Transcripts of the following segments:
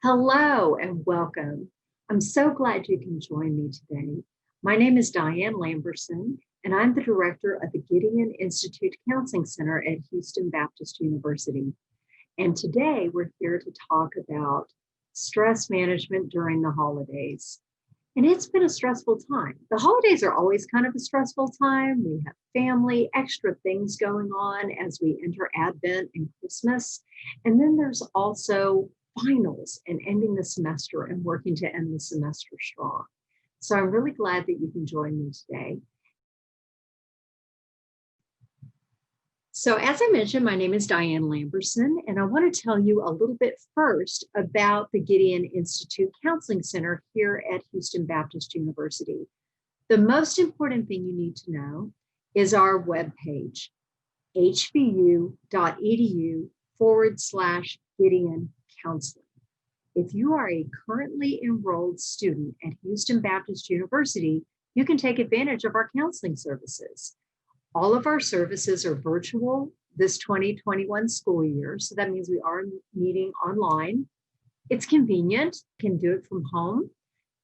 Hello and welcome. I'm so glad you can join me today. My name is Diane Lamberson, and I'm the director of the Gideon Institute Counseling Center at Houston Baptist University. And today we're here to talk about stress management during the holidays. And it's been a stressful time. The holidays are always kind of a stressful time. We have family, extra things going on as we enter Advent and Christmas. And then there's also finals and ending the semester and working to end the semester strong. So I'm really glad that you can join me today. So as I mentioned, my name is Diane Lamberson, and I want to tell you a little bit first about the Gideon Institute Counseling Center here at Houston Baptist University. The most important thing you need to know is our webpage, hbu.edu/Gideon Counseling. If you are a currently enrolled student at Houston Baptist University, you can take advantage of our counseling services. All of our services are virtual this 2021 school year. So that means we are meeting online. It's convenient, you can do it from home.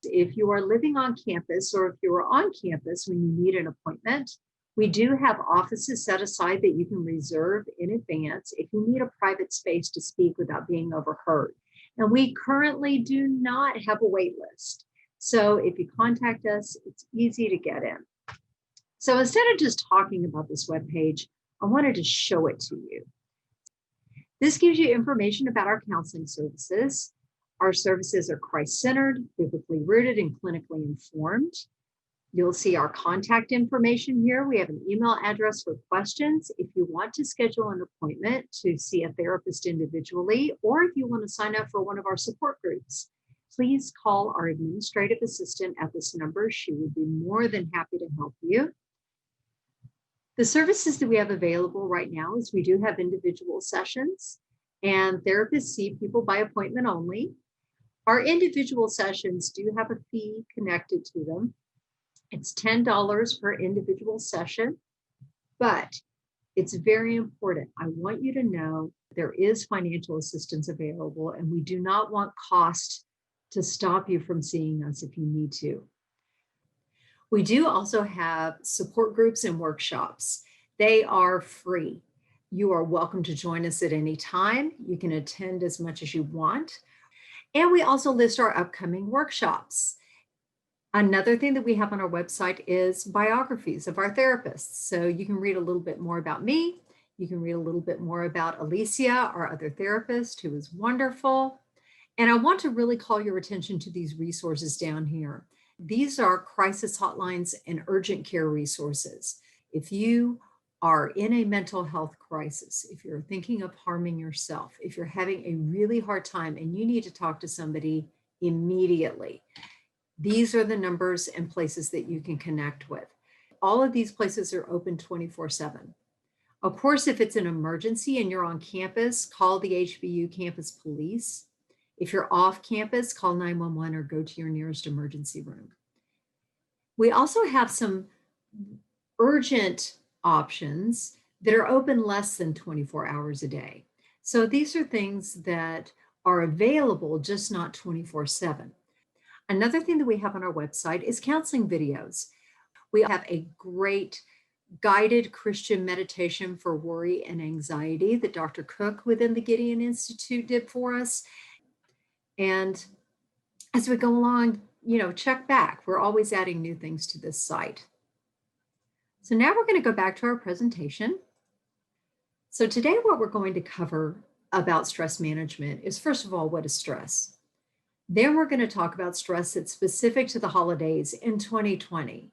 If you are living on campus or if you are on campus when you need an appointment, we do have offices set aside that you can reserve in advance if you need a private space to speak without being overheard. And we currently do not have a wait list. So if you contact us, it's easy to get in. So instead of just talking about this webpage, I wanted to show it to you. This gives you information about our counseling services. Our services are Christ-centered, biblically rooted, and clinically informed. You'll see our contact information here. We have an email address for questions. If you want to schedule an appointment to see a therapist individually, or if you want to sign up for one of our support groups, please call our administrative assistant at this number. She would be more than happy to help you. The services that we have available right now is we do have individual sessions, and therapists see people by appointment only. Our individual sessions do have a fee connected to them. It's $10 per individual session, but it's very important. I want you to know there is financial assistance available, and we do not want cost to stop you from seeing us if you need to. We do also have support groups and workshops. They are free. You are welcome to join us at any time. You can attend as much as you want. And we also list our upcoming workshops. Another thing that we have on our website is biographies of our therapists. So you can read a little bit more about me. You can read a little bit more about Alicia, our other therapist, who is wonderful. And I want to really call your attention to these resources down here. These are crisis hotlines and urgent care resources. If you are in a mental health crisis, if you're thinking of harming yourself, if you're having a really hard time and you need to talk to somebody immediately, these are the numbers and places that you can connect with. All of these places are open 24/7. Of course, if it's an emergency and you're on campus, call the HBU campus police. If you're off campus, call 911 or go to your nearest emergency room. We also have some urgent options that are open less than 24 hours a day. So these are things that are available, just not 24/7. Another thing that we have on our website is counseling videos. We have a great guided Christian meditation for worry and anxiety that Dr. Cook within the Gideon Institute did for us. And as we go along, check back. We're always adding new things to this site. So now we're going to go back to our presentation. So today what we're going to cover about stress management is, first of all, what is stress? Then we're going to talk about stress that's specific to the holidays in 2020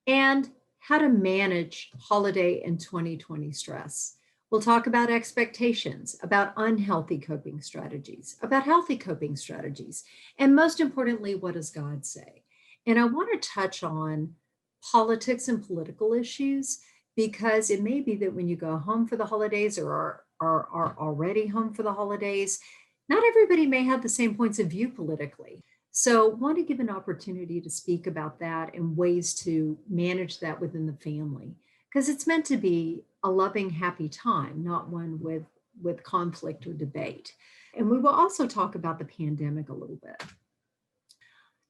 and how to manage holiday and 2020 stress. We'll talk about expectations, about unhealthy coping strategies, about healthy coping strategies, and most importantly, what does God say? And I want to touch on politics and political issues because it may be that when you go home for the holidays or are already home for the holidays, not everybody may have the same points of view politically. So want to give an opportunity to speak about that and ways to manage that within the family, because it's meant to be a loving, happy time, not one with conflict or debate. And we will also talk about the pandemic a little bit.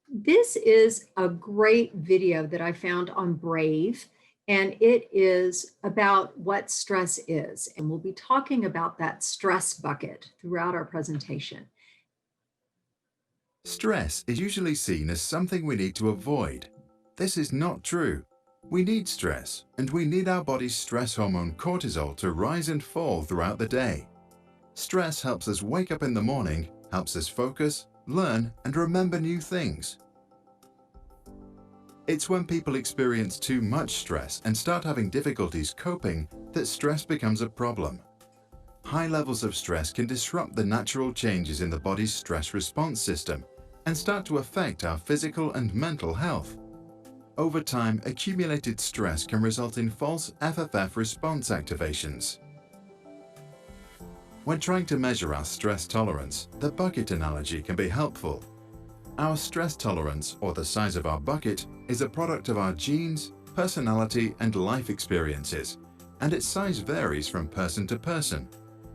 This is a great video that I found on Brave, and it is about what stress is. And we'll be talking about that stress bucket throughout our presentation. Stress is usually seen as something we need to avoid. This is not true. We need stress, and we need our body's stress hormone cortisol to rise and fall throughout the day. Stress helps us wake up in the morning, helps us focus, learn, and remember new things. It's when people experience too much stress and start having difficulties coping that stress becomes a problem. High levels of stress can disrupt the natural changes in the body's stress response system and start to affect our physical and mental health. Over time, accumulated stress can result in false FFF response activations. When trying to measure our stress tolerance, the bucket analogy can be helpful. Our stress tolerance, or the size of our bucket, is a product of our genes, personality, and life experiences, and its size varies from person to person.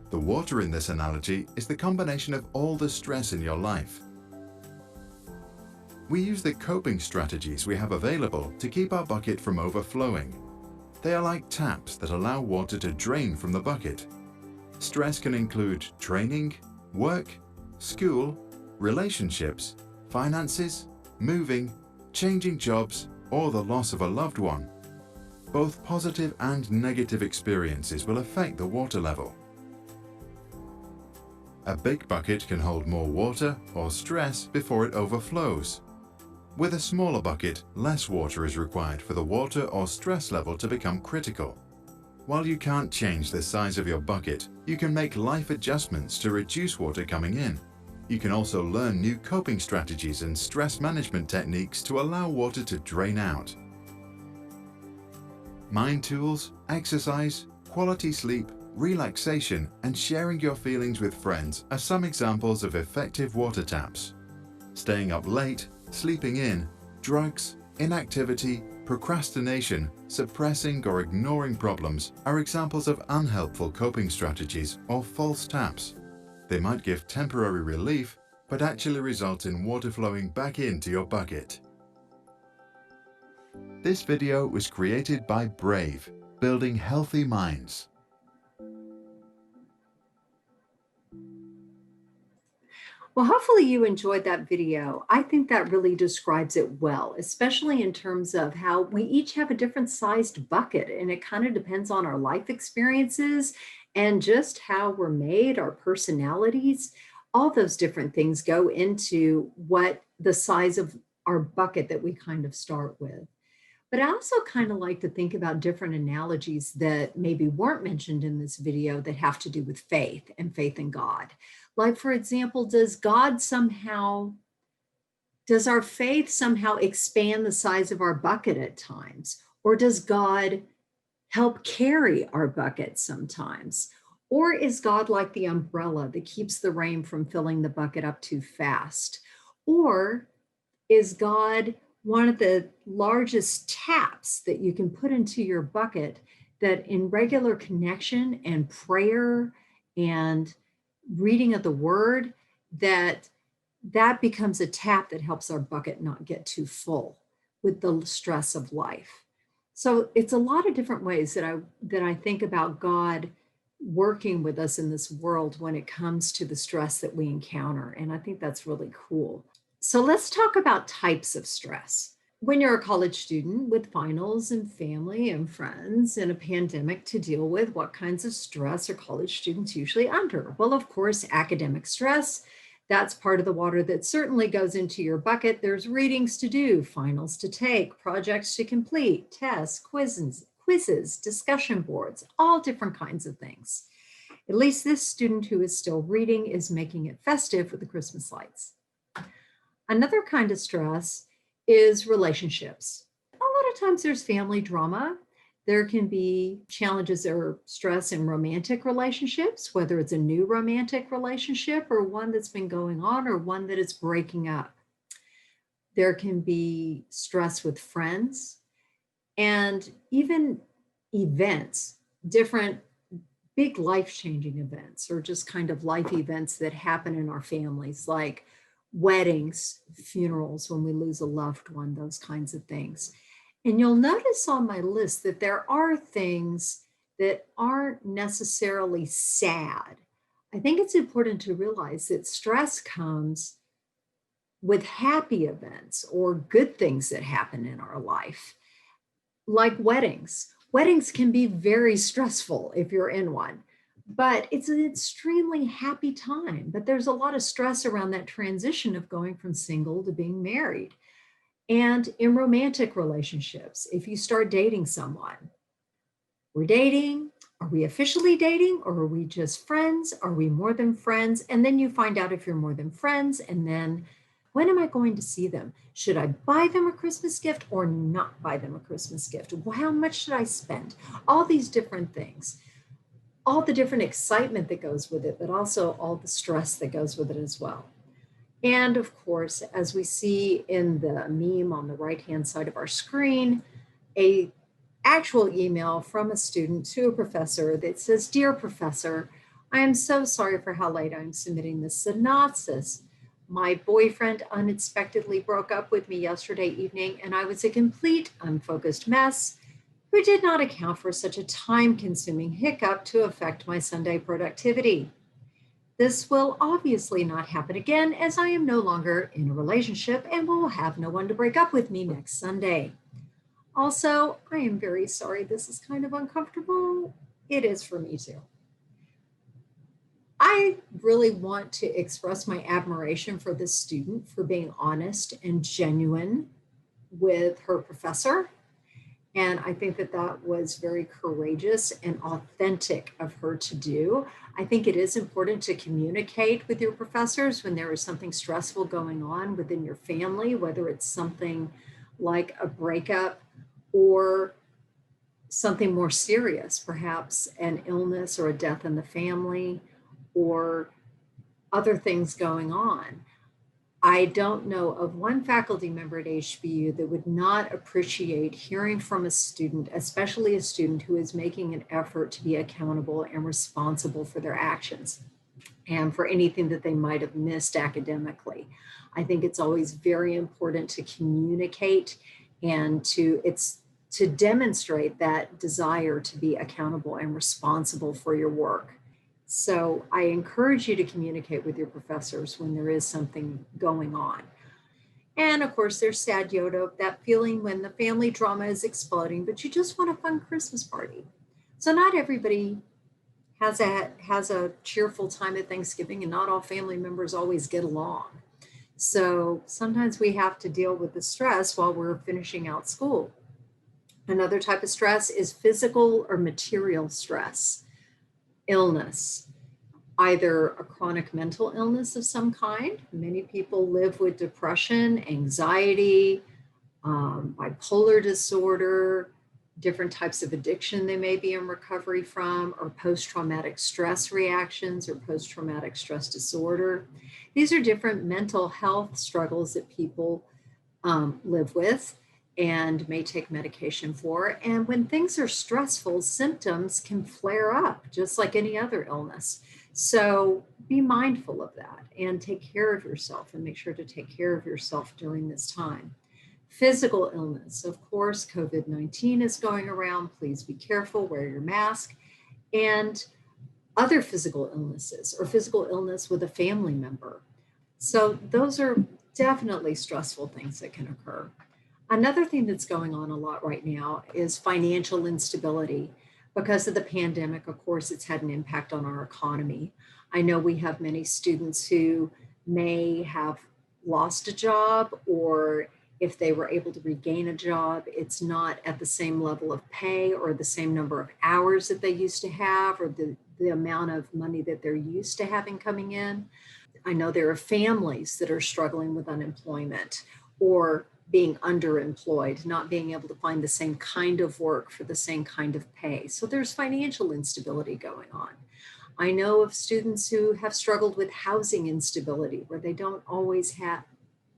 The water in this analogy is the combination of all the stress in your life. We use the coping strategies we have available to keep our bucket from overflowing. They are like taps that allow water to drain from the bucket. Stress can include training, work, school, relationships, finances, moving, changing jobs, or the loss of a loved one. Both positive and negative experiences will affect the water level. A big bucket can hold more water or stress before it overflows. With a smaller bucket, less water is required for the water or stress level to become critical. While you can't change the size of your bucket, you can make life adjustments to reduce water coming in. You can also learn new coping strategies and stress management techniques to allow water to drain out. Mind tools, exercise, quality sleep, relaxation, and sharing your feelings with friends are some examples of effective water taps. Staying up late, sleeping in, drugs, inactivity, procrastination, suppressing or ignoring problems are examples of unhelpful coping strategies or false taps. They might give temporary relief, but actually result in water flowing back into your bucket. This video was created by Brave, Building Healthy Minds. Well, hopefully you enjoyed that video. I think that really describes it well, especially in terms of how we each have a different sized bucket, and it kind of depends on our life experiences and just how we're made, our personalities. All those different things go into what the size of our bucket that we kind of start with. But I also kind of like to think about different analogies that maybe weren't mentioned in this video that have to do with faith and faith in God. Like, for example, does our faith somehow expand the size of our bucket at times? Or does God help carry our bucket sometimes? Or is God like the umbrella that keeps the rain from filling the bucket up too fast? Or is God one of the largest taps that you can put into your bucket that in regular connection and prayer and reading of the word, that becomes a tap that helps our bucket not get too full with the stress of life. So it's a lot of different ways that I think about God working with us in this world when it comes to the stress that we encounter. And I think that's really cool. So let's talk about types of stress. When you're a college student with finals and family and friends and a pandemic to deal with, what kinds of stress are college students usually under? Well, of course, academic stress. That's part of the water that certainly goes into your bucket. There's readings to do, finals to take, projects to complete, tests, quizzes, discussion boards, all different kinds of things. At least this student who is still reading is making it festive with the Christmas lights. Another kind of stress is relationships. A lot of times there's family drama. There can be challenges or stress in romantic relationships, whether it's a new romantic relationship or one that's been going on or one that is breaking up. There can be stress with friends and even events, different big life-changing events or just kind of life events that happen in our families, like weddings, funerals, when we lose a loved one, those kinds of things. And you'll notice on my list that there are things that aren't necessarily sad. I think it's important to realize that stress comes with happy events or good things that happen in our life, like weddings. Weddings can be very stressful if you're in one, but it's an extremely happy time. But there's a lot of stress around that transition of going from single to being married. And in romantic relationships, if you start dating someone, we're dating, are we officially dating or are we just friends? Are we more than friends? And then you find out if you're more than friends. And then when am I going to see them? Should I buy them a Christmas gift or not buy them a Christmas gift? How much should I spend? All these different things, all the different excitement that goes with it, but also all the stress that goes with it as well. And of course, as we see in the meme on the right-hand side of our screen, a actual email from a student to a professor that says, "Dear Professor, I am so sorry for how late I'm submitting this synopsis. My boyfriend unexpectedly broke up with me yesterday evening, and I was a complete unfocused mess who did not account for such a time-consuming hiccup to affect my Sunday productivity. This will obviously not happen again as I am no longer in a relationship and will have no one to break up with me next Sunday. Also, I am very sorry this is kind of uncomfortable. It is for me too." I really want to express my admiration for this student for being honest and genuine with her professor. And I think that that was very courageous and authentic of her to do. I think it is important to communicate with your professors when there is something stressful going on within your family, whether it's something like a breakup or something more serious, perhaps an illness or a death in the family or other things going on. I don't know of one faculty member at HBU that would not appreciate hearing from a student, especially a student who is making an effort to be accountable and responsible for their actions and for anything that they might have missed academically. I think it's always very important to communicate and to demonstrate that desire to be accountable and responsible for your work. So I encourage you to communicate with your professors when there is something going on. And of course, there's sad Yoda, that feeling when the family drama is exploding, but you just want a fun Christmas party. So not everybody has a cheerful time at Thanksgiving, and not all family members always get along. So sometimes we have to deal with the stress while we're finishing out school. Another type of stress is physical or material stress, illness, either a chronic mental illness of some kind. Many people live with depression, anxiety, bipolar disorder, different types of addiction they may be in recovery from, or post-traumatic stress reactions or post-traumatic stress disorder. These are different mental health struggles that people live with and may take medication for. And when things are stressful, symptoms can flare up just like any other illness. So be mindful of that and take care of yourself and make sure to take care of yourself during this time. Physical illness, of course, COVID-19 is going around. Please be careful, wear your mask. And other physical illnesses or physical illness with a family member. So those are definitely stressful things that can occur. Another thing that's going on a lot right now is financial instability. Because of the pandemic, of course, it's had an impact on our economy. I know we have many students who may have lost a job, or if they were able to regain a job, it's not at the same level of pay or the same number of hours that they used to have, or the amount of money that they're used to having coming in. I know there are families that are struggling with unemployment or being underemployed, not being able to find the same kind of work for the same kind of pay. So there's financial instability going on. I know of students who have struggled with housing instability, where they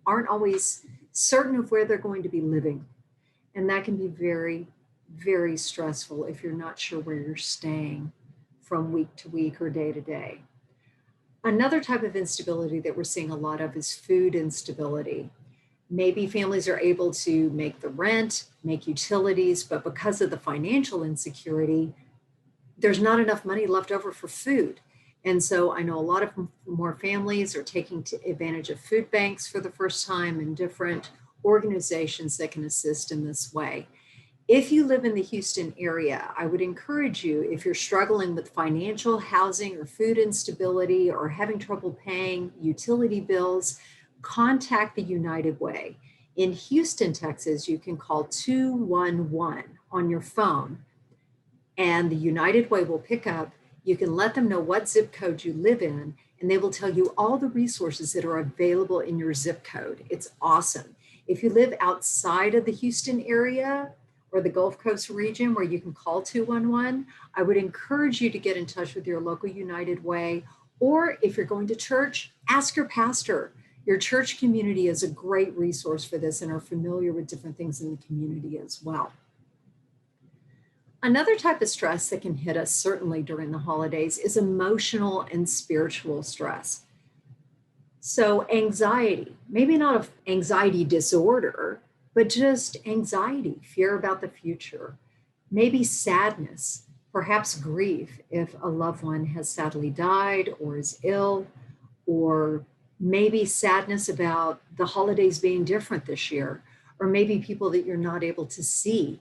aren't always certain of where they're going to be living. And that can be very, very stressful if you're not sure where you're staying from week to week or day to day. Another type of instability that we're seeing a lot of is food instability. Maybe families are able to make the rent, make utilities, but because of the financial insecurity, there's not enough money left over for food. And so I know a lot of more families are taking advantage of food banks for the first time and different organizations that can assist in this way. If you live in the Houston area, I would encourage you, if you're struggling with financial, housing, or food instability, or having trouble paying utility bills, contact the United Way. In Houston, Texas, you can call 211 on your phone, and the United Way will pick up. You can let them know what zip code you live in, and they will tell you all the resources that are available in your zip code. It's awesome. If you live outside of the Houston area or the Gulf Coast region where you can call 211, I would encourage you to get in touch with your local United Way. Or if you're going to church, ask your pastor. Your church community is a great resource for this and are familiar with different things in the community as well. Another type of stress that can hit us certainly during the holidays is emotional and spiritual stress. So anxiety, maybe not an anxiety disorder, but just anxiety, fear about the future, maybe sadness, perhaps grief if a loved one has sadly died or is ill, or maybe sadness about the holidays being different this year, or maybe people that you're not able to see.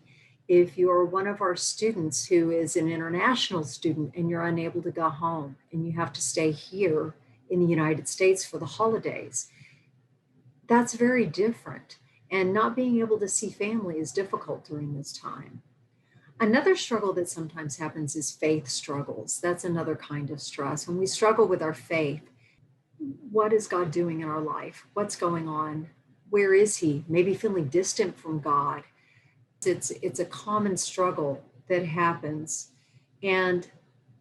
If you're one of our students who is an international student and you're unable to go home and you have to stay here in the United States for the holidays, that's very different. And not being able to see family is difficult during this time. Another struggle that sometimes happens is faith struggles. That's another kind of stress. When we struggle with our faith, what is God doing in our life? What's going on? Where is He? Maybe feeling distant from God. It's a common struggle that happens. And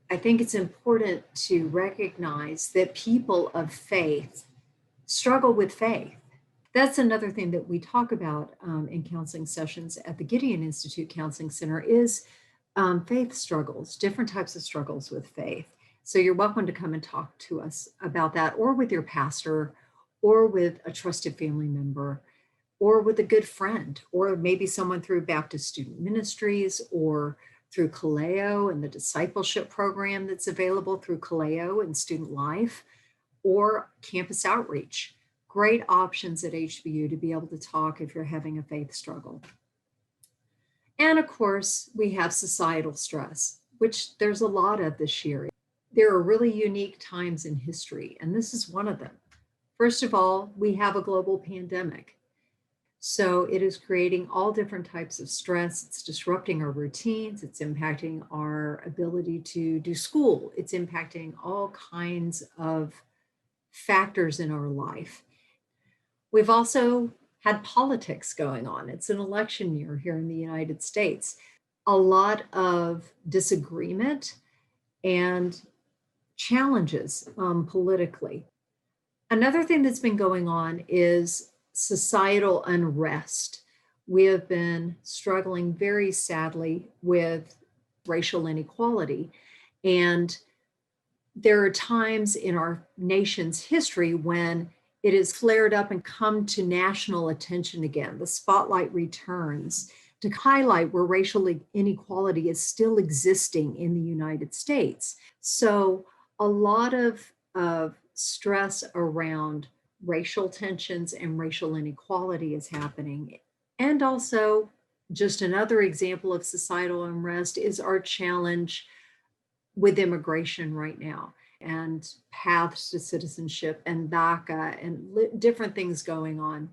I think it's important to recognize that people of faith struggle with faith. That's another thing that we talk about in counseling sessions at the Gideon Institute Counseling Center is faith struggles, different types of struggles with faith. So you're welcome to come and talk to us about that, or with your pastor, or with a trusted family member, or with a good friend, or maybe someone through Baptist Student Ministries, or through Kaleo and the discipleship program that's available through Kaleo and Student Life, or campus outreach. Great options at HBU to be able to talk if you're having a faith struggle. And of course, we have societal stress, which there's a lot of this year. There are really unique times in history, and this is one of them. First of all, we have a global pandemic. So it is creating all different types of stress. It's disrupting our routines. It's impacting our ability to do school. It's impacting all kinds of factors in our life. We've also had politics going on. It's an election year here in the United States. A lot of disagreement and challenges politically. Another thing that's been going on is societal unrest. We have been struggling very sadly with racial inequality. And there are times in our nation's history when it has flared up and come to national attention again. The spotlight returns to highlight where racial inequality is still existing in the United States. So a lot of stress around racial tensions and racial inequality is happening. And also, just another example of societal unrest is our challenge with immigration right now, and paths to citizenship and DACA and different things going on.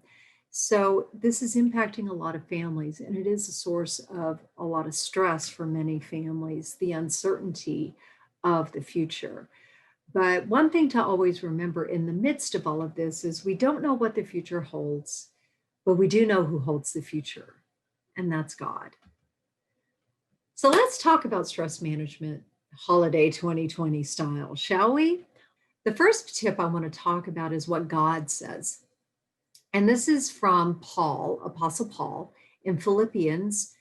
So this is impacting a lot of families, and it is a source of a lot of stress for many families, the uncertainty of the future. But one thing to always remember in the midst of all of this is we don't know what the future holds, but we do know who holds the future, and that's God. So let's talk about stress management, holiday 2020 style, shall we? The first tip I want to talk about is what God says. And this is from Paul, Apostle Paul, in Philippians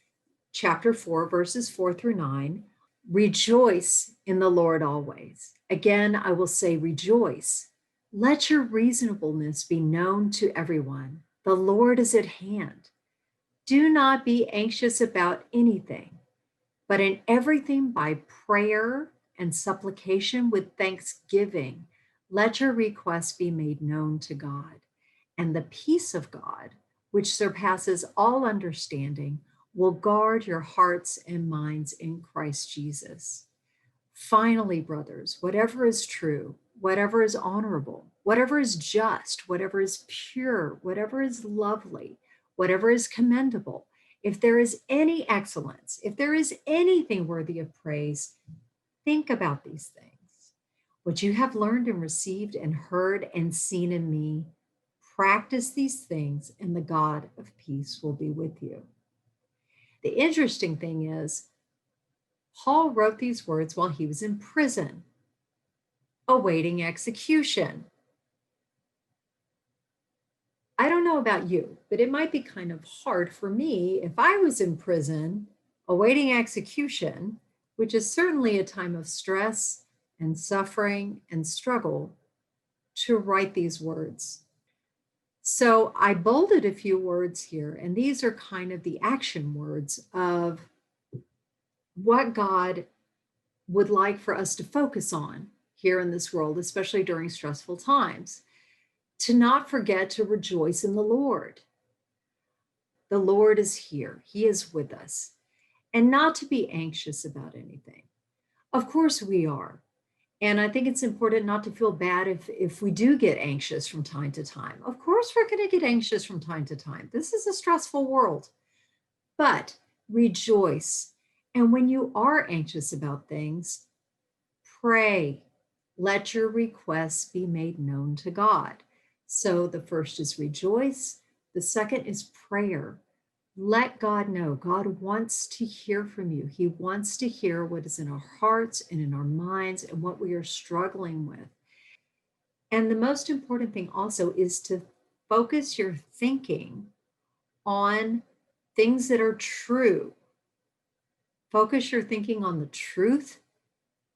chapter 4, verses 4 through 9. Rejoice in the Lord always. Again, I will say rejoice. Let your reasonableness be known to everyone. The Lord is at hand. Do not be anxious about anything, but in everything by prayer and supplication with thanksgiving, let your requests be made known to God. And the peace of God, which surpasses all understanding, will guard your hearts and minds in Christ Jesus. Finally, brothers, whatever is true, whatever is honorable, whatever is just, whatever is pure, whatever is lovely, whatever is commendable, if there is any excellence, if there is anything worthy of praise, think about these things. What you have learned and received and heard and seen in me, practice these things, and the God of peace will be with you. The interesting thing is, Paul wrote these words while he was in prison, awaiting execution. I don't know about you, but it might be kind of hard for me if I was in prison awaiting execution, which is certainly a time of stress and suffering and struggle, to write these words. So I bolded a few words here, and these are kind of the action words of what God would like for us to focus on here in this world, especially during stressful times. To not forget to rejoice in the Lord. The Lord is here, He is with us, and not to be anxious about anything. Of course, we are. And I think it's important not to feel bad if we do get anxious from time to time. Of course, we're going to get anxious from time to time. This is a stressful world, but rejoice. And when you are anxious about things, pray. Let your requests be made known to God. So the first is rejoice. The second is prayer. Let God know. God wants to hear from you. He wants to hear what is in our hearts and in our minds and what we are struggling with. And the most important thing also is to focus your thinking on things that are true. Focus your thinking on the truth,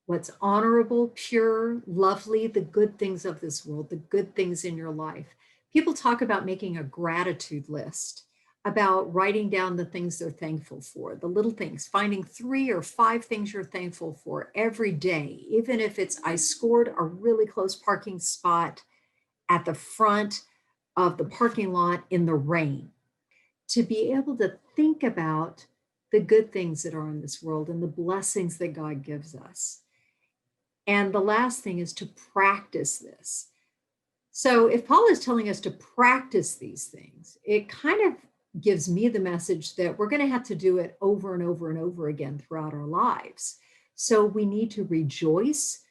what's honorable, pure, lovely, the good things of this world, the good things in your life. People talk about making a gratitude list, about writing down the things they're thankful for, the little things, finding 3 or 5 things you're thankful for every day, even if it's, I scored a really close parking spot at the front of the parking lot in the rain. To be able to think about the good things that are in this world and the blessings that God gives us. And the last thing is to practice this. So if Paul is telling us to practice these things, it kind of gives me the message that we're going to have to do it over and over and over again throughout our lives. So we need to rejoice.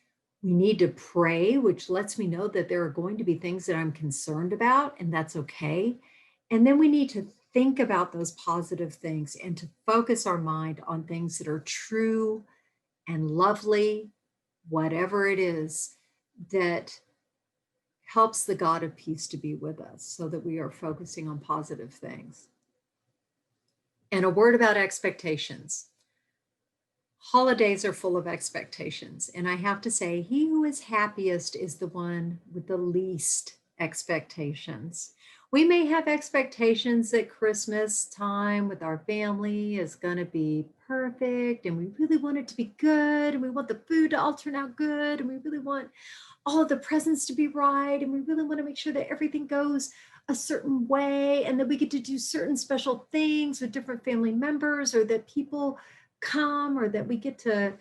We need to pray, which lets me know that there are going to be things that I'm concerned about, and that's okay. And then we need to think about those positive things and to focus our mind on things that are true and lovely, whatever it is that helps the God of peace to be with us so that we are focusing on positive things. And a word about expectations. Holidays are full of expectations. And I have to say, he who is happiest is the one with the least expectations. We may have expectations that Christmas time with our family is going to be perfect, and we really want it to be good, and we want the food to all turn out good, and we really want all of the presents to be right, and we really want to make sure that everything goes a certain way, and that we get to do certain special things with different family members, or that people come, or that we get to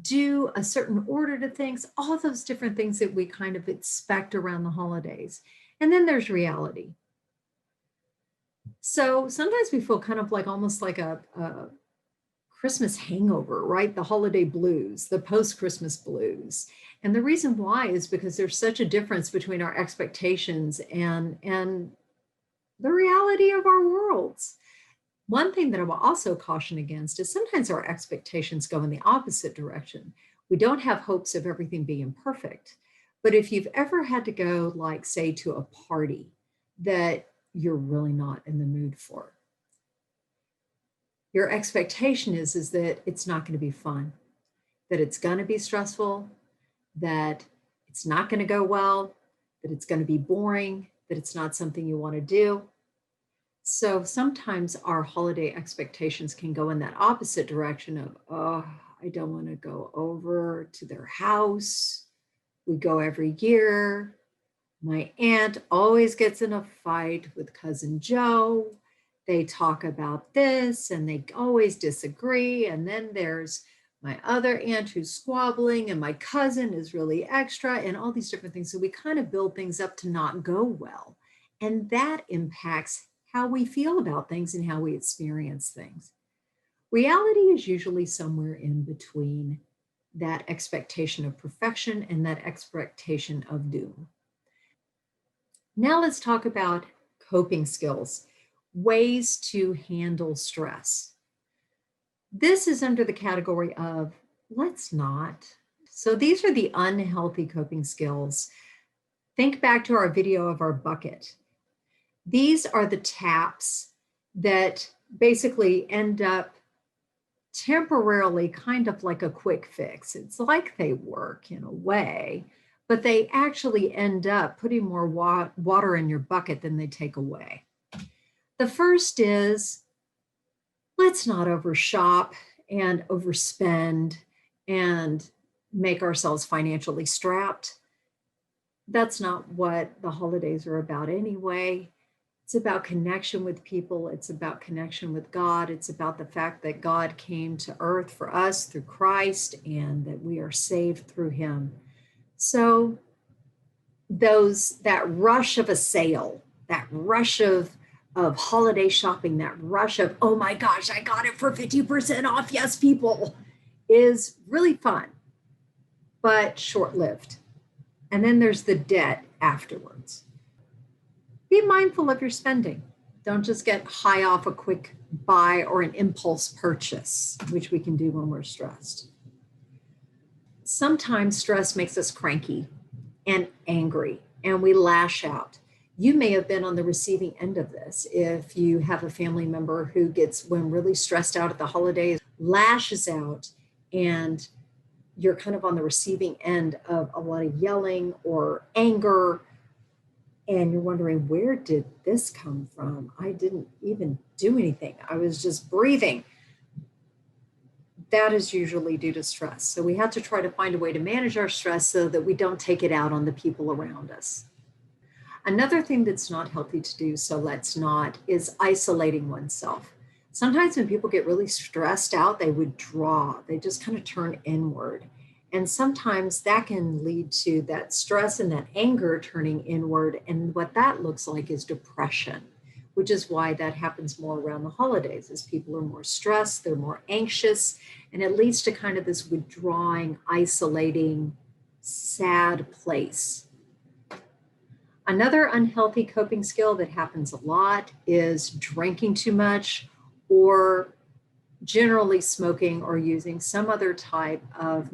do a certain order to things, all those different things that we kind of expect around the holidays. And then there's reality. So sometimes we feel kind of like almost like a Christmas hangover, right? The holiday blues, the post-Christmas blues. And the reason why is because there's such a difference between our expectations and the reality of our worlds. One thing that I will also caution against is sometimes our expectations go in the opposite direction. We don't have hopes of everything being perfect. But if you've ever had to go, like, say, to a party that you're really not in the mood for, your expectation is that it's not going to be fun. that it's going to be stressful, that it's not going to go well, that it's going to be boring, that it's not something you want to do. So sometimes our holiday expectations can go in that opposite direction of, oh, I don't want to go over to their house. We go every year. My aunt always gets in a fight with cousin Joe. They talk about this and they always disagree. And then there's my other aunt who's squabbling, and my cousin is really extra, and all these different things. So we kind of build things up to not go well. And that impacts how we feel about things and how we experience things. Reality is usually somewhere in between that expectation of perfection and that expectation of doom. Now let's talk about coping skills, ways to handle stress. This is under the category of let's not. So these are the unhealthy coping skills. Think back to our video of our bucket. These are the taps that basically end up temporarily kind of like a quick fix. It's like they work in a way, but they actually end up putting more water in your bucket than they take away. The first is let's not overshop and overspend and make ourselves financially strapped. That's not what the holidays are about anyway. It's about connection with people. It's about connection with God. It's about the fact that God came to earth for us through Christ and that we are saved through him. So that rush of a sale, that rush of holiday shopping, that rush of, oh my gosh, I got it for 50% off. Yes, people, is really fun, but short-lived. And then there's the debt afterwards. Be mindful of your spending. Don't just get high off a quick buy or an impulse purchase, which we can do when we're stressed. Sometimes stress makes us cranky and angry, and we lash out. You may have been on the receiving end of this. If you have a family member who gets, when really stressed out at the holidays, lashes out, and you're kind of on the receiving end of a lot of yelling or anger, and you're wondering, where did this come from? I didn't even do anything. I was just breathing. That is usually due to stress. So we have to try to find a way to manage our stress so that we don't take it out on the people around us. Another thing that's not healthy to do, so let's not, is isolating oneself. Sometimes when people get really stressed out, they withdraw. They just kind of turn inward. And sometimes that can lead to that stress and that anger turning inward. And what that looks like is depression, which is why that happens more around the holidays, as people are more stressed, they're more anxious, and it leads to kind of this withdrawing, isolating, sad place. Another unhealthy coping skill that happens a lot is drinking too much, or generally smoking or using some other type of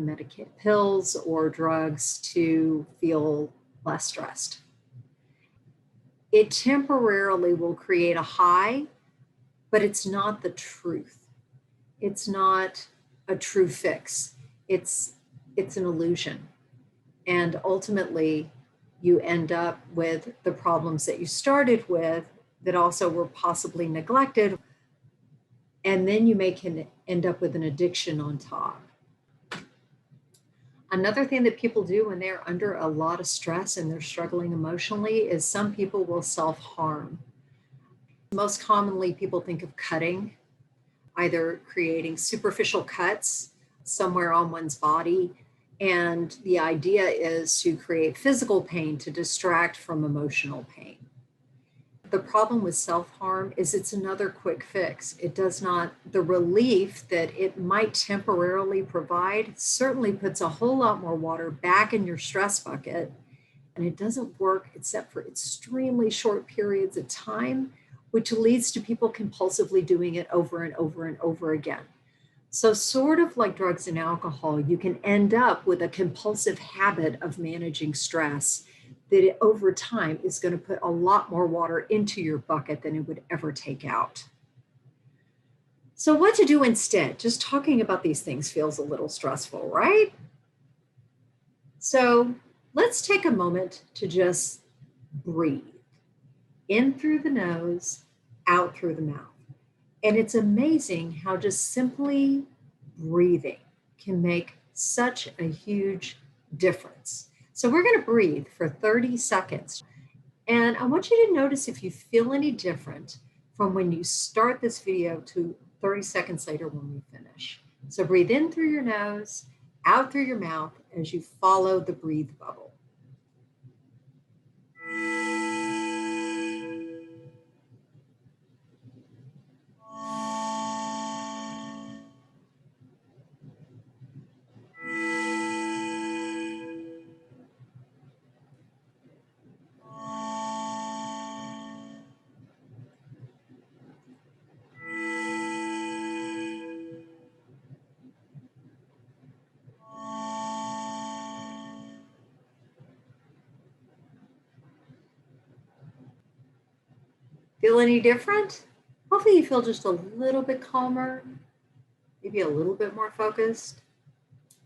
pills or drugs to feel less stressed. It temporarily will create a high, but it's not the truth. It's not a true fix. It's an illusion. And ultimately, you end up with the problems that you started with that also were possibly neglected. And then you can end up with an addiction on top. Another thing that people do when they're under a lot of stress and they're struggling emotionally is some people will self-harm. Most commonly, people think of cutting, either creating superficial cuts somewhere on one's body. And the idea is to create physical pain to distract from emotional pain. The problem with self-harm is it's another quick fix. It does not, the relief that it might temporarily provide certainly puts a whole lot more water back in your stress bucket, and it doesn't work except for extremely short periods of time, which leads to people compulsively doing it over and over and over again. So sort of like drugs and alcohol, you can end up with a compulsive habit of managing stress that over time is going to put a lot more water into your bucket than it would ever take out. So what to do instead? Just talking about these things feels a little stressful, right? So let's take a moment to just breathe in through the nose, out through the mouth. And it's amazing how just simply breathing can make such a huge difference. So we're going to breathe for 30 seconds. And I want you to notice if you feel any different from when you start this video to 30 seconds later when we finish. So breathe in through your nose, out through your mouth as you follow the breathe bubble. Feel any different? Hopefully you feel just a little bit calmer, maybe a little bit more focused.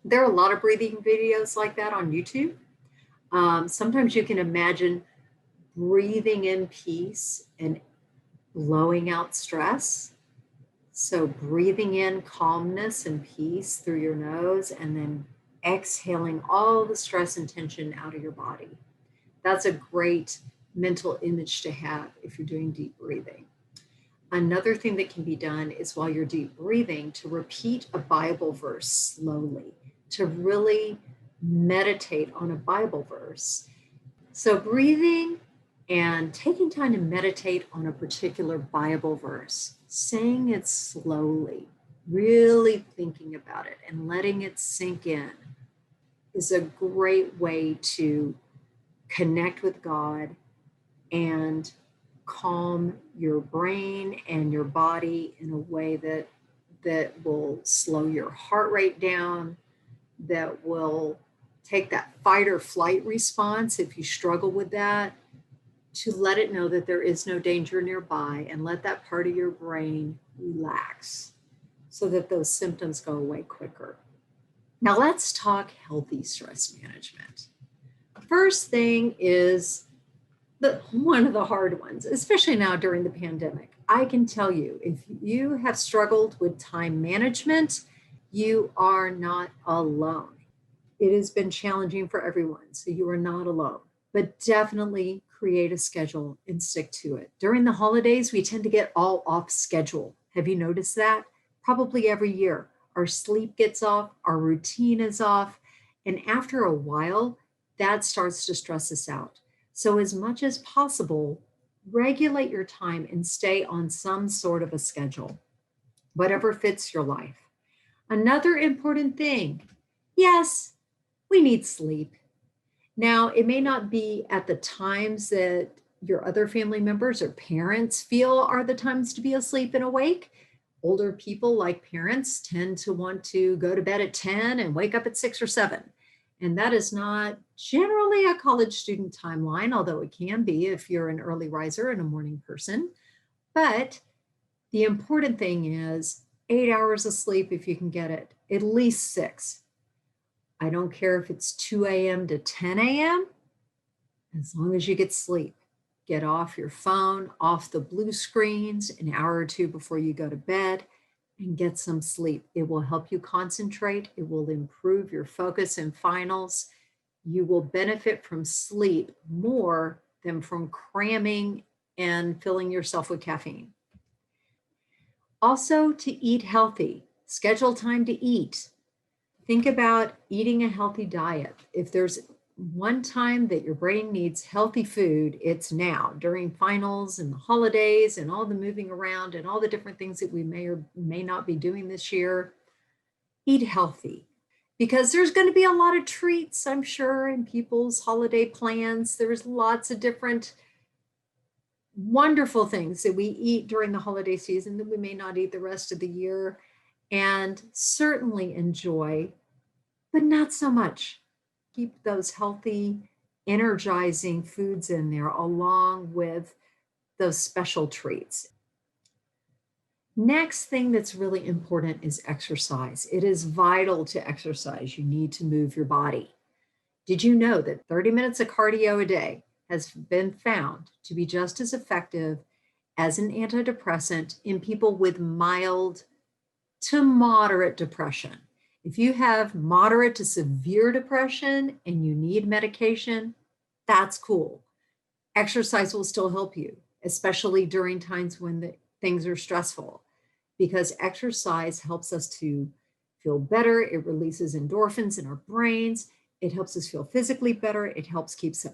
There are a lot of breathing videos like that on YouTube. Sometimes you can imagine breathing in peace and blowing out stress. So breathing in calmness and peace through your nose and then exhaling all the stress and tension out of your body. That's a great mental image to have if you're doing deep breathing. Another thing that can be done is while you're deep breathing to repeat a Bible verse slowly, to really meditate on a Bible verse. So breathing and taking time to meditate on a particular Bible verse, saying it slowly, really thinking about it and letting it sink in is a great way to connect with God and calm your brain and your body in a way that will slow your heart rate down, that will take that fight or flight response if you struggle with that, to let it know that there is no danger nearby and let that part of your brain relax so that those symptoms go away quicker. Now let's talk healthy stress management. First thing is one of the hard ones, especially now during the pandemic. I can tell you, if you have struggled with time management, you are not alone. It has been challenging for everyone, so you are not alone. But definitely create a schedule and stick to it. During the holidays, we tend to get all off schedule. Have you noticed that? Probably every year. Our sleep gets off, our routine is off, and after a while, that starts to stress us out. So, as much as possible, regulate your time and stay on some sort of a schedule, whatever fits your life. Another important thing, yes, we need sleep. Now, it may not be at the times that your other family members or parents feel are the times to be asleep and awake. Older people, like parents, tend to want to go to bed at 10 and wake up at 6 or 7. And that is not generally a college student timeline, although it can be if you're an early riser and a morning person. But the important thing is 8 hours of sleep if you can get it, at least 6. I don't care if it's 2 a.m. to 10 a.m., as long as you get sleep. Get off your phone, off the blue screens an hour or two before you go to bed, and get some sleep. It will help you concentrate. It will improve your focus in finals. You will benefit from sleep more than from cramming and filling yourself with caffeine. Also, to eat healthy, schedule time to eat. Think about eating a healthy diet. If there's one time that your brain needs healthy food, it's now during finals and the holidays and all the moving around and all the different things that we may or may not be doing this year. Eat healthy because there's going to be a lot of treats, I'm sure, in people's holiday plans. There's lots of different wonderful things that we eat during the holiday season that we may not eat the rest of the year, and certainly enjoy, but not so much. Keep those healthy, energizing foods in there along with those special treats. Next thing that's really important is exercise. It is vital to exercise. You need to move your body. Did you know that 30 minutes of cardio a day has been found to be just as effective as an antidepressant in people with mild to moderate depression? If you have moderate to severe depression and you need medication, that's cool. Exercise will still help you, especially during times when things are stressful, because exercise helps us to feel better. It releases endorphins in our brains. It helps us feel physically better. It helps keeps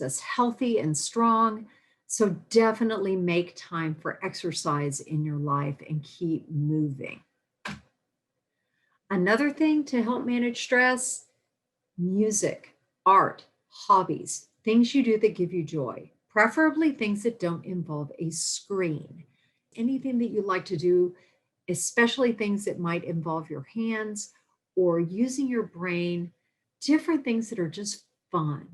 us healthy and strong. So definitely make time for exercise in your life and keep moving. Another thing to help manage stress: music, art, hobbies, things you do that give you joy, preferably things that don't involve a screen. Anything that you like to do, especially things that might involve your hands or using your brain, different things that are just fun,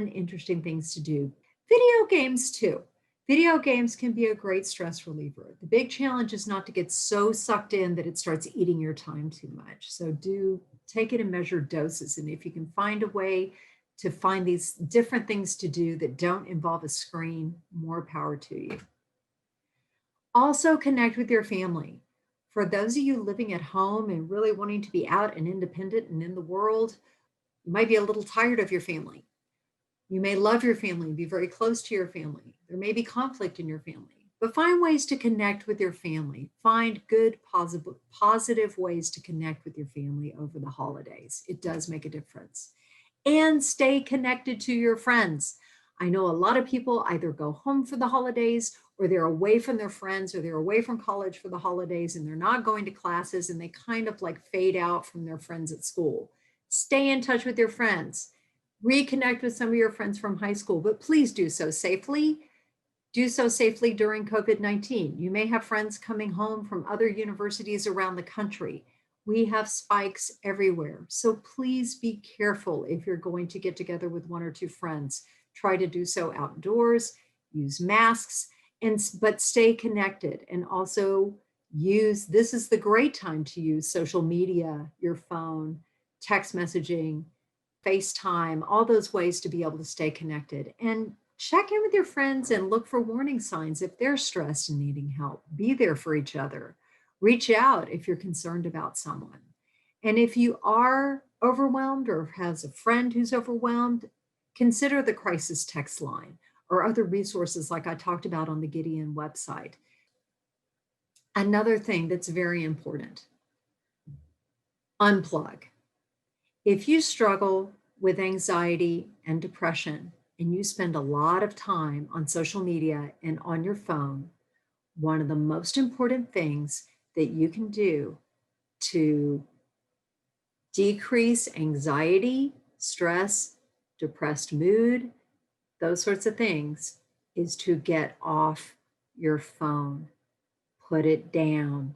interesting things to do. Video games, too. Video games can be a great stress reliever. The big challenge is not to get so sucked in that it starts eating your time too much. So do take it in measured doses. And if you can find a way to find these different things to do that don't involve a screen, more power to you. Also, connect with your family. For those of you living at home and really wanting to be out and independent and in the world, you might be a little tired of your family. You may love your family, be very close to your family. There may be conflict in your family, but find ways to connect with your family. Find good, positive ways to connect with your family over the holidays. It does make a difference. And stay connected to your friends. I know a lot of people either go home for the holidays or they're away from their friends or they're away from college for the holidays and they're not going to classes and they kind of like fade out from their friends at school. Stay in touch with your friends. Reconnect with some of your friends from high school, but please do so safely. Do so safely during COVID-19. You may have friends coming home from other universities around the country. We have spikes everywhere. So please be careful if you're going to get together with one or two friends. Try to do so outdoors, use masks, but stay connected. And also this is the great time to use social media, your phone, text messaging, FaceTime, all those ways to be able to stay connected. And check in with your friends and look for warning signs if they're stressed and needing help. Be there for each other. Reach out if you're concerned about someone. And if you are overwhelmed or has a friend who's overwhelmed, consider the crisis text line or other resources like I talked about on the Gideon website. Another thing that's very important: unplug. If you struggle with anxiety and depression and you spend a lot of time on social media and on your phone, one of the most important things that you can do to decrease anxiety, stress, depressed mood, those sorts of things, is to get off your phone. Put it down.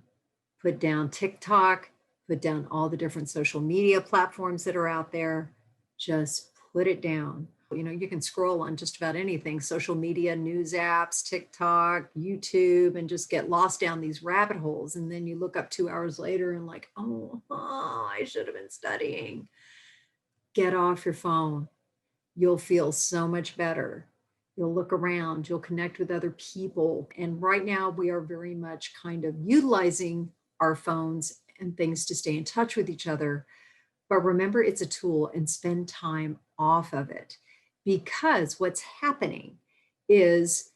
Put down TikTok, put down all the different social media platforms that are out there. Just put it down. You know, you can scroll on just about anything: social media, news apps, TikTok, YouTube, and just get lost down these rabbit holes. And then you look up 2 hours later and like, oh, I should have been studying. Get off your phone. You'll feel so much better. You'll look around, you'll connect with other people. And right now, we are very much kind of utilizing our phones and things to stay in touch with each other. But remember, it's a tool, and spend time off of it, because what's happening is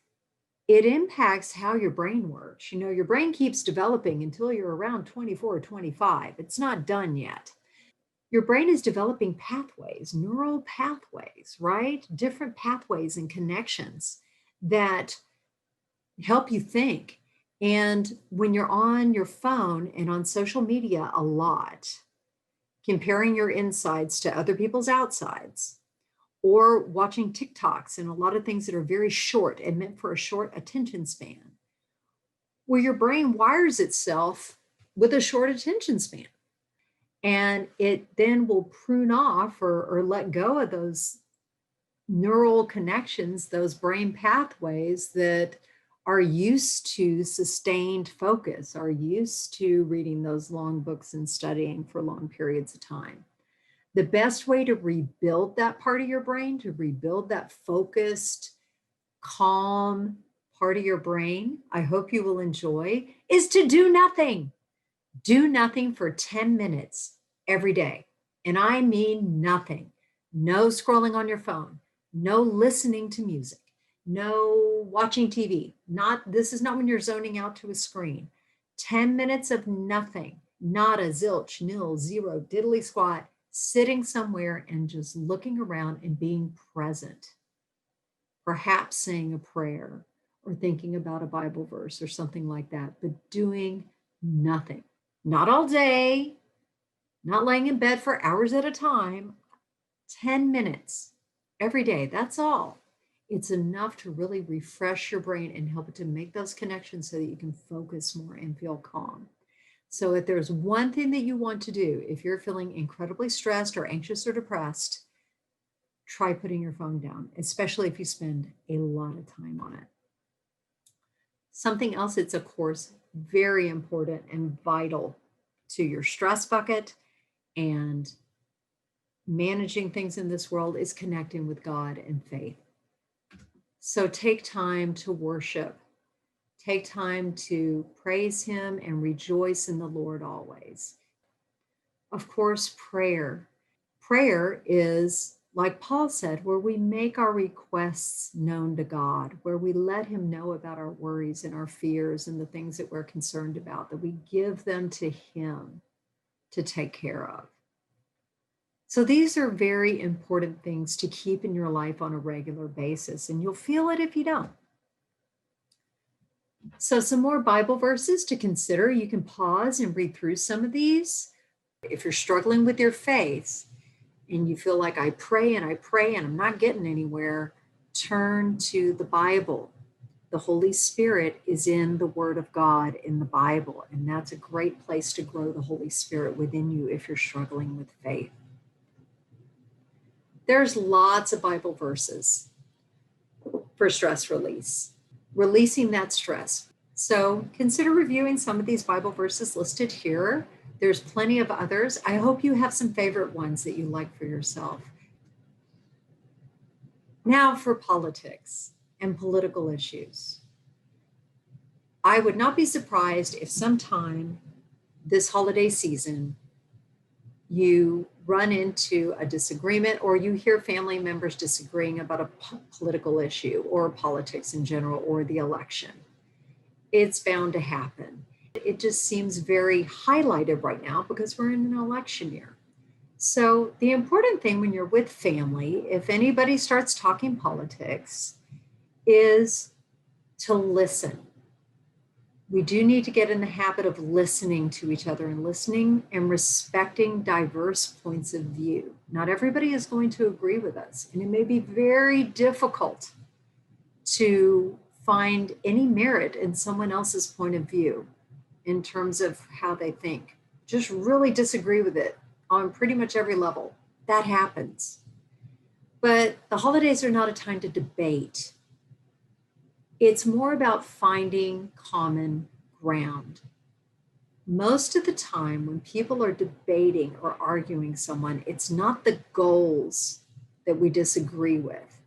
it impacts how your brain works. You know, your brain keeps developing until you're around 24 or 25. It's not done yet. Your brain is developing pathways, neural pathways, right? Different pathways and connections that help you think. And when you're on your phone and on social media a lot, comparing your insides to other people's outsides, or watching TikToks and a lot of things that are very short and meant for a short attention span, where your brain wires itself with a short attention span. And it then will prune off or let go of those neural connections, those brain pathways that are used to sustained focus, are used to reading those long books and studying for long periods of time. The best way to rebuild that part of your brain, to rebuild that focused, calm part of your brain, I hope you will enjoy, is to do nothing. Do nothing for 10 minutes every day. And I mean nothing. No scrolling on your phone, no listening to music, no watching TV. This is not when you're zoning out to a screen. 10 minutes of nothing, not a zilch, nil, zero, diddly squat, sitting somewhere and just looking around and being present. Perhaps saying a prayer or thinking about a Bible verse or something like that, but doing nothing. Not all day, not laying in bed for hours at a time, 10 minutes every day. That's all. It's enough to really refresh your brain and help it to make those connections so that you can focus more and feel calm. So if there's one thing that you want to do, if you're feeling incredibly stressed or anxious or depressed, try putting your phone down, especially if you spend a lot of time on it. Something else that's, of course, very important and vital to your stress bucket and managing things in this world is connecting with God and faith. So take time to worship. Take time to praise Him and rejoice in the Lord always. Of course, prayer. Prayer is, like Paul said, where we make our requests known to God, where we let Him know about our worries and our fears and the things that we're concerned about, that we give them to Him to take care of. So these are very important things to keep in your life on a regular basis, and you'll feel it if you don't. So some more Bible verses to consider. You can pause and read through some of these. If you're struggling with your faith and you feel like I pray and I'm not getting anywhere, turn to the Bible. The Holy Spirit is in the Word of God in the Bible, and that's a great place to grow the Holy Spirit within you if you're struggling with faith. There's lots of Bible verses for stress release, releasing that stress. So consider reviewing some of these Bible verses listed here. There's plenty of others. I hope you have some favorite ones that you like for yourself. Now for politics and political issues. I would not be surprised if sometime this holiday season you run into a disagreement or you hear family members disagreeing about a political issue or politics in general or the election. It's bound to happen. It just seems very highlighted right now because we're in an election year. So the important thing when you're with family, if anybody starts talking politics, is to listen. We do need to get in the habit of listening to each other and listening and respecting diverse points of view. Not everybody is going to agree with us, and it may be very difficult to find any merit in someone else's point of view in terms of how they think. Just really disagree with it on pretty much every level. That happens. But the holidays are not a time to debate. It's more about finding common ground. Most of the time when people are debating or arguing someone, it's not the goals that we disagree with.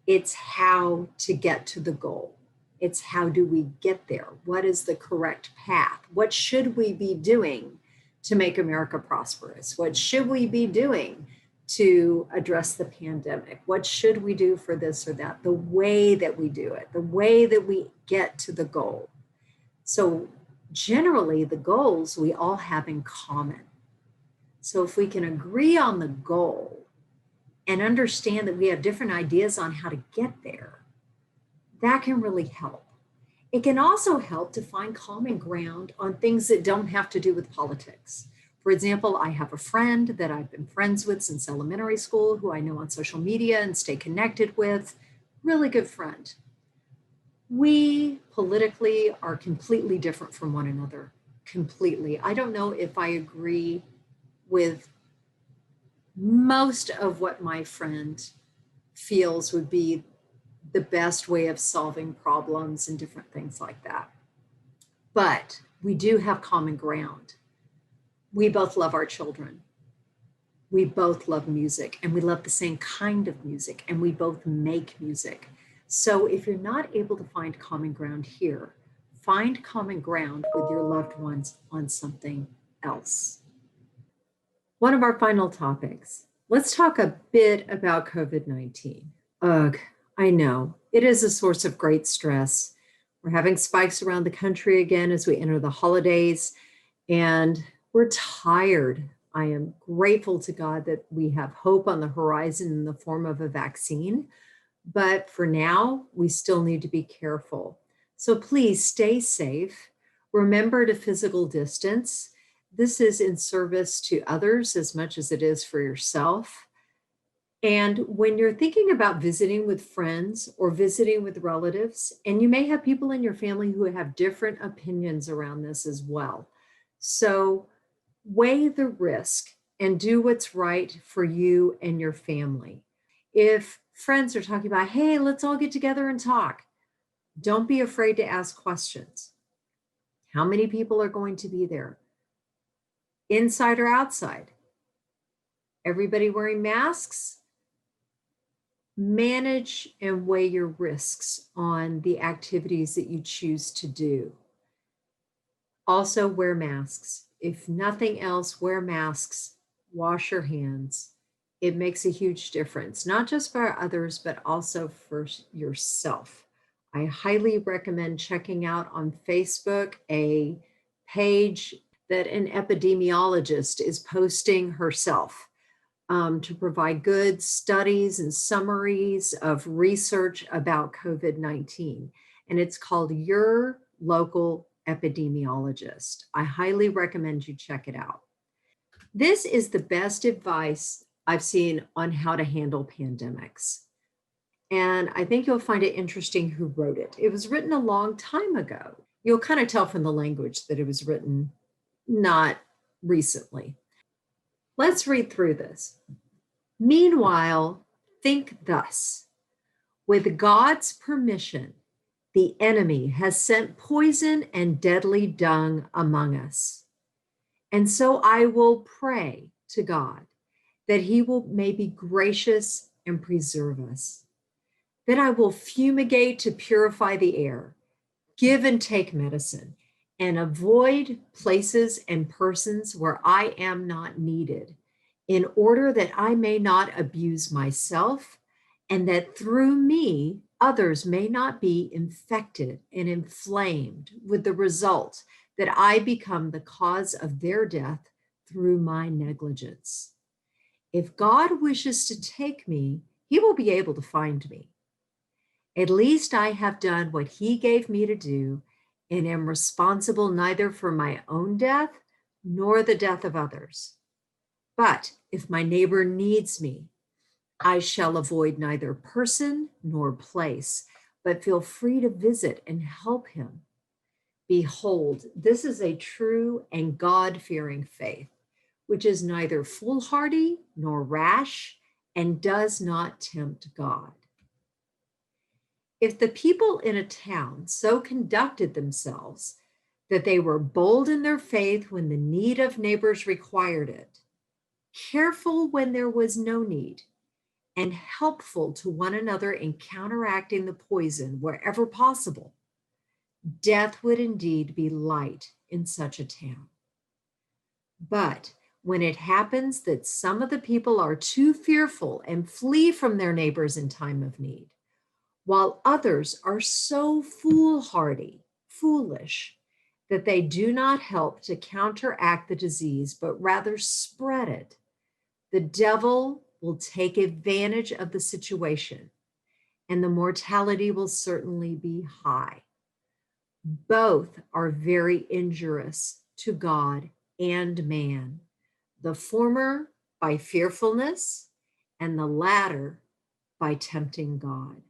It's how to get to the goal. It's how do we get there? What is the correct path? What should we be doing to make America prosperous? What should we be doing to address the pandemic? What should we do for this or that? The way that we do it, the way that we get to the goal. So generally the goals we all have in common. So if we can agree on the goal and understand that we have different ideas on how to get there, that can really help. It can also help to find common ground on things that don't have to do with politics. For example, I have a friend that I've been friends with since elementary school, who I know on social media and stay connected with, really good friend. We politically are completely different from one another, completely. I don't know if I agree with most of what my friend feels would be the best way of solving problems and different things like that. But we do have common ground. We both love our children. We both love music, and we love the same kind of music, and we both make music. So if you're not able to find common ground here, find common ground with your loved ones on something else. One of our final topics. Let's talk a bit about COVID-19. Ugh, I know it is a source of great stress. We're having spikes around the country again as we enter the holidays, and we're tired. I am grateful to God that we have hope on the horizon in the form of a vaccine. But for now, we still need to be careful. So please stay safe. Remember to physical distance. This is in service to others as much as it is for yourself. And when you're thinking about visiting with friends or visiting with relatives, and you may have people in your family who have different opinions around this as well. So weigh the risk and do what's right for you and your family. If friends are talking about, hey, let's all get together and talk, don't be afraid to ask questions. How many people are going to be there? Inside or outside? Everybody wearing masks? Manage and weigh your risks on the activities that you choose to do. Also, wear masks. If nothing else, wear masks, wash your hands. It makes a huge difference, not just for others, but also for yourself. I highly recommend checking out on Facebook a page that an epidemiologist is posting herself to provide good studies and summaries of research about COVID-19. And it's called Your Local Epidemiologist. I highly recommend you check it out. This is the best advice I've seen on how to handle pandemics. And I think you'll find it interesting who wrote it. It was written a long time ago. You'll kind of tell from the language that it was written not recently. Let's read through this. Meanwhile, think thus. With God's permission, the enemy has sent poison and deadly dung among us. And so I will pray to God that he may be gracious and preserve us. Then I will fumigate to purify the air, give and take medicine, and avoid places and persons where I am not needed, in order that I may not abuse myself, and that through me others may not be infected and inflamed, with the result that I become the cause of their death through my negligence. If God wishes to take me, he will be able to find me. At least I have done what he gave me to do, and am responsible neither for my own death nor the death of others. But if my neighbor needs me, I shall avoid neither person nor place, but feel free to visit and help him. Behold, this is a true and God-fearing faith, which is neither foolhardy nor rash, and does not tempt God. If the people in a town so conducted themselves that they were bold in their faith when the need of neighbors required it, careful when there was no need, and helpful to one another in counteracting the poison wherever possible, death would indeed be light in such a town. But when it happens that some of the people are too fearful and flee from their neighbors in time of need, while others are so foolhardy, foolish, that they do not help to counteract the disease, but rather spread it, the devil will take advantage of the situation, and the mortality will certainly be high. Both are very injurious to God and man, the former by fearfulness, and the latter by tempting God.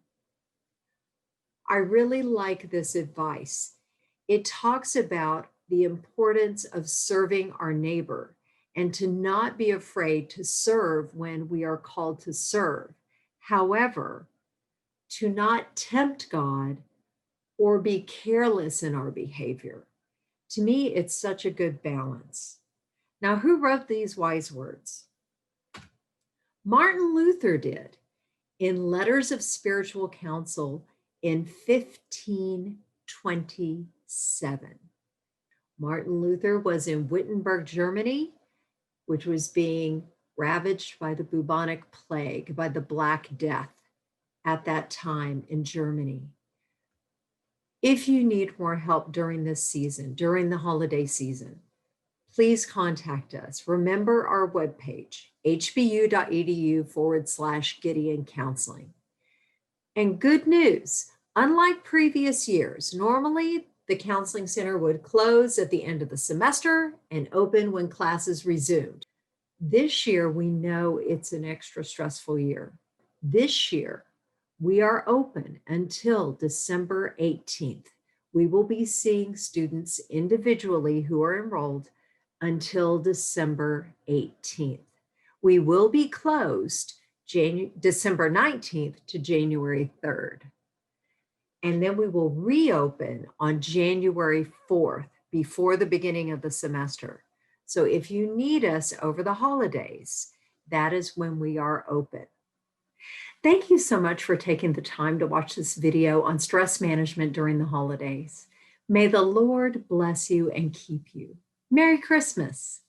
I really like this advice. It talks about the importance of serving our neighbor and to not be afraid to serve when we are called to serve. However, to not tempt God or be careless in our behavior. To me, it's such a good balance. Now, who wrote these wise words? Martin Luther did in Letters of Spiritual Counsel in 1527. Martin Luther was in Wittenberg, Germany, which was being ravaged by the bubonic plague, by the Black Death at that time in Germany. If you need more help during this season, during the holiday season, please contact us. Remember our webpage, hbu.edu/Gideon Counseling. And good news, unlike previous years, normally the Counseling Center would close at the end of the semester and open when classes resumed. This year, we know it's an extra stressful year. This year, we are open until December 18th. We will be seeing students individually who are enrolled until December 18th. We will be closed December 19th to January 3rd. And then we will reopen on January 4th before the beginning of the semester. So if you need us over the holidays, that is when we are open. Thank you so much for taking the time to watch this video on stress management during the holidays. May the Lord bless you and keep you. Merry Christmas.